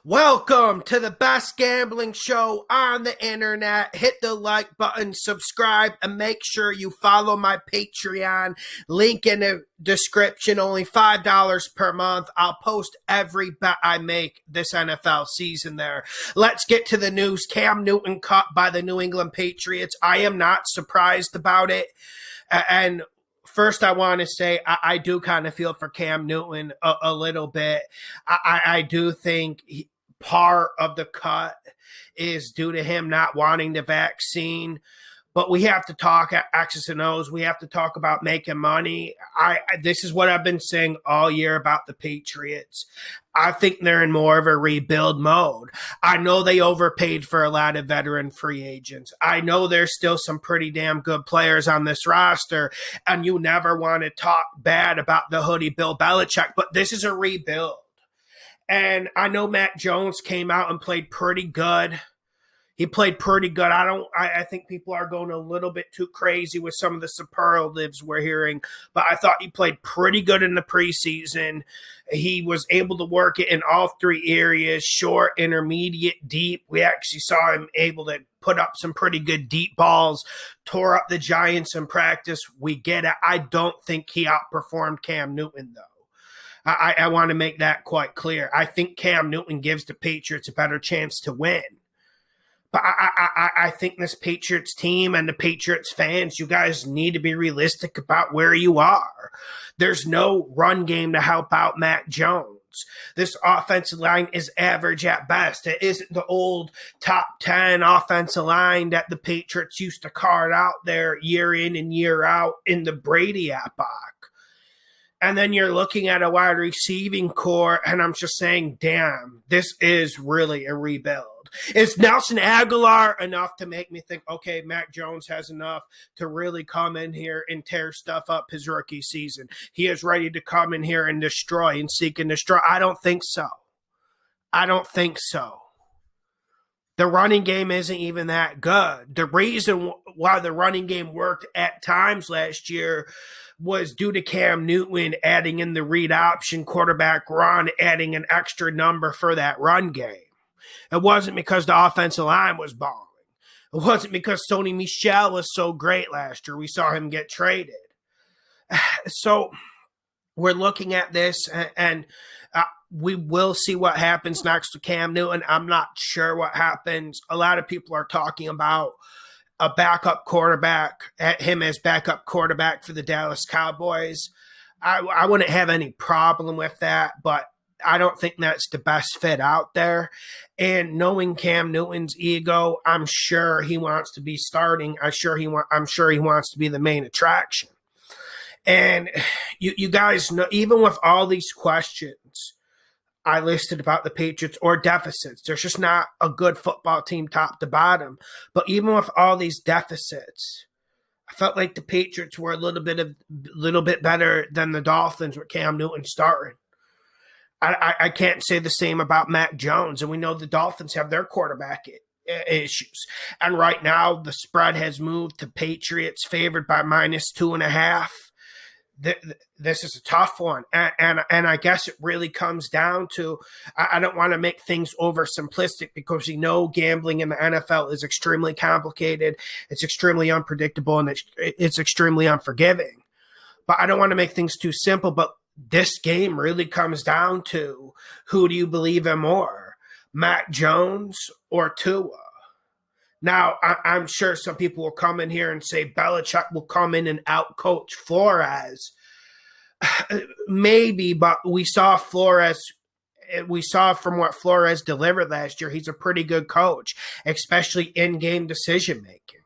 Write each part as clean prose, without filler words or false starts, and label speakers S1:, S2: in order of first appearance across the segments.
S1: Welcome to the best gambling show on the internet. Hit the like button, subscribe, and make sure you follow my Patreon. Link in the description, only $5 per month. I'll post every bet I make this NFL season there. Let's get to the news. Cam Newton cut by the New England Patriots. I am not surprised about it. And first, I want to say I do kind of feel for Cam Newton a little bit. I do think part of the cut is due to him not wanting the vaccine. But we have to talk X's and O's. We have to talk about making money. This is what I've been saying all year about the Patriots. I think they're in more of a rebuild mode. I know they overpaid for a lot of veteran free agents. I know there's still some pretty damn good players on this roster, and you never want to talk bad about the hoodie Bill Belichick, but this is a rebuild. And I know Mac Jones came out and played pretty good. He played pretty good. I think people are going a little bit too crazy with some of the superlatives we're hearing, but I thought he played pretty good in the preseason. He was able to work it in all three areas, short, intermediate, deep. We actually saw him able to put up some pretty good deep balls, tore up the Giants in practice. We get it. I don't think he outperformed Cam Newton, though. I want to make that quite clear. I think Cam Newton gives the Patriots a better chance to win. But I think this Patriots team and the Patriots fans, you guys need to be realistic about where you are. There's no run game to help out Mac Jones. This offensive line is average at best. It isn't the old top 10 offensive line that the Patriots used to card out there year in and year out in the Brady epoch. And then you're looking at a wide receiving core, and I'm just saying, damn, this is really a rebuild. Is Nelson Aguilar enough to make me think, okay, Mac Jones has enough to really come in here and tear stuff up his rookie season? He is ready to come in here and destroy and seek and destroy. I don't think so. I don't think so. The running game isn't even that good. The reason why the running game worked at times last year was due to Cam Newton adding in the read option quarterback run, adding an extra number for that run game. It wasn't because the offensive line was balling. It wasn't because Sony Michel was so great last year. We saw him get traded. So we're looking at this, and we will see what happens next to Cam Newton. I'm not sure what happens. A lot of people are talking about a backup quarterback, him as backup quarterback for the Dallas Cowboys. I wouldn't have any problem with that, but I don't think that's the best fit out there. And knowing Cam Newton's ego, I'm sure he wants to be starting. I'm sure he wants to be the main attraction. And you guys know, even with all these questions I listed about the Patriots or deficits, there's just not a good football team top to bottom. But even with all these deficits, I felt like the Patriots were a little bit better than the Dolphins with Cam Newton starting. I can't say the same about Mac Jones, and we know the Dolphins have their quarterback issues. And right now, the spread has moved to Patriots favored by -2.5. This is a tough one, and I guess it really comes down to, I don't want to make things oversimplistic because gambling in the NFL is extremely complicated, it's extremely unpredictable, and it's extremely unforgiving. But I don't want to make things too simple, but this game really comes down to, who do you believe in more, Mac Jones or Tua? Now, I'm sure some people will come in here and say Belichick will come in and outcoach Flores. Maybe, but we saw from what Flores delivered last year, he's a pretty good coach, especially in-game decision-making.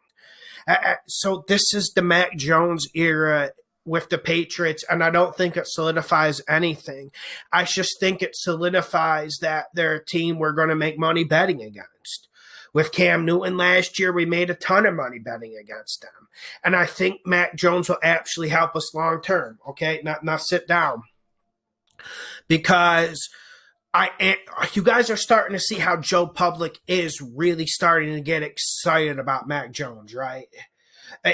S1: So this is the Mac Jones era with the Patriots, and I don't think it solidifies anything. I just think it solidifies that they're a team we're going to make money betting against. With Cam Newton last year, we made a ton of money betting against them. And I think Mac Jones will actually help us long term. Okay, now sit down. Because you guys are starting to see how Joe Public is really starting to get excited about Mac Jones, right?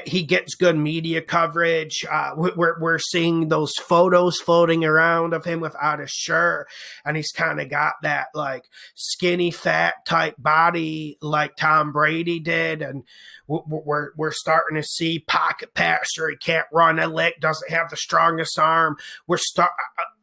S1: He gets good media coverage. We're seeing those photos floating around of him without a shirt, and he's kind of got that like skinny fat type body like Tom Brady did, and we're starting to see pocket passer. He can't run a lick, doesn't have the strongest arm.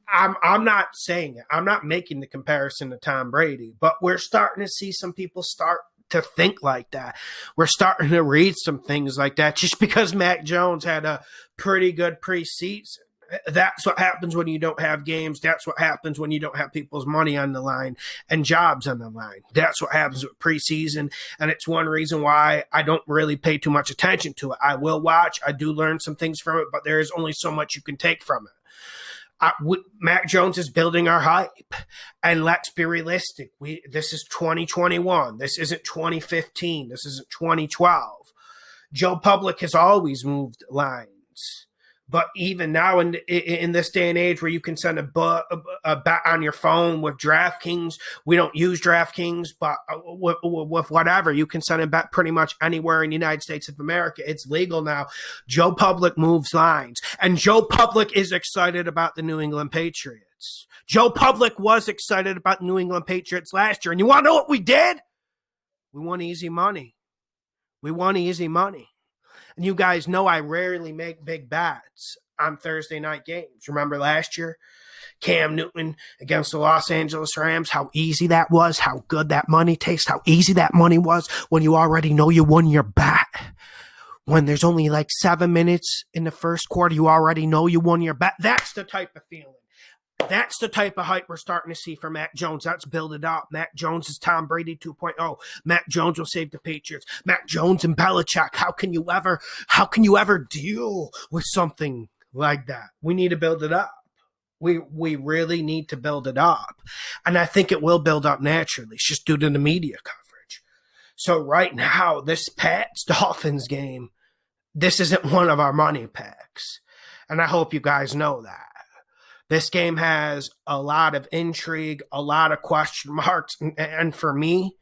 S1: I'm not saying it. I'm not making the comparison to Tom Brady, but we're starting to see some people start to think like that. We're starting to read some things like that just because Mac Jones had a pretty good preseason. That's what happens when you don't have games. That's what happens when you don't have people's money on the line and jobs on the line. That's what happens with preseason. And it's one reason why I don't really pay too much attention to it. I will watch. I do learn some things from it, but there is only so much you can take from it. Mac Jones is building our hype, and let's be realistic. This is 2021. This isn't 2015. This isn't 2012. Joe Public has always moved lines, but even now in this day and age where you can send a bet on your phone with DraftKings, we don't use DraftKings, but with whatever, you can send a bet pretty much anywhere in the United States of America. It's legal now. Joe Public moves lines, and Joe Public is excited about the New England Patriots. Joe Public was excited about the New England Patriots last year, and you want to know what we did? We won easy money. And you guys know I rarely make big bets on Thursday night games. Remember last year? Cam Newton against the Los Angeles Rams, how easy that was, how good that money tastes, how easy that money was when you already know you won your bet. When there's only like 7 minutes in the first quarter, you already know you won your bet. That's the type of feeling. That's the type of hype we're starting to see for Mac Jones. Let's build it up. Mac Jones is Tom Brady 2.0. Mac Jones will save the Patriots. Mac Jones and Belichick. How can you ever deal with something like that? We need to build it up. We really need to build it up. And I think it will build up naturally. It's just due to the media coverage. So right now, this Pats Dolphins game, this isn't one of our money picks. And I hope you guys know that. This game has a lot of intrigue, a lot of question marks, and for me,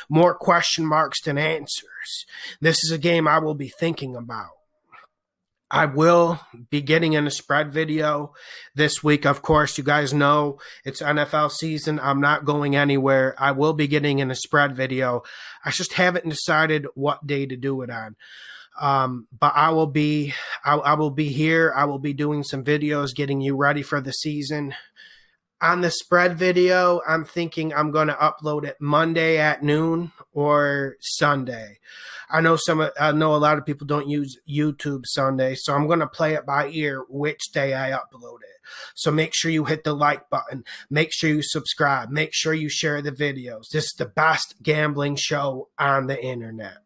S1: more question marks than answers. This is a game I will be thinking about. I will be getting in a spread video this week. Of course, you guys know it's NFL season. I'm not going anywhere. I will be getting in a spread video. I just haven't decided what day to do it on. But I will be here. I will be doing some videos, getting you ready for the season. On the spread video, I'm thinking I'm going to upload it Monday at noon or Sunday. I know a lot of people don't use YouTube Sunday, so I'm going to play it by ear which day I upload it. So make sure you hit the like button. Make sure you subscribe. Make sure you share the videos. This is the best gambling show on the internet.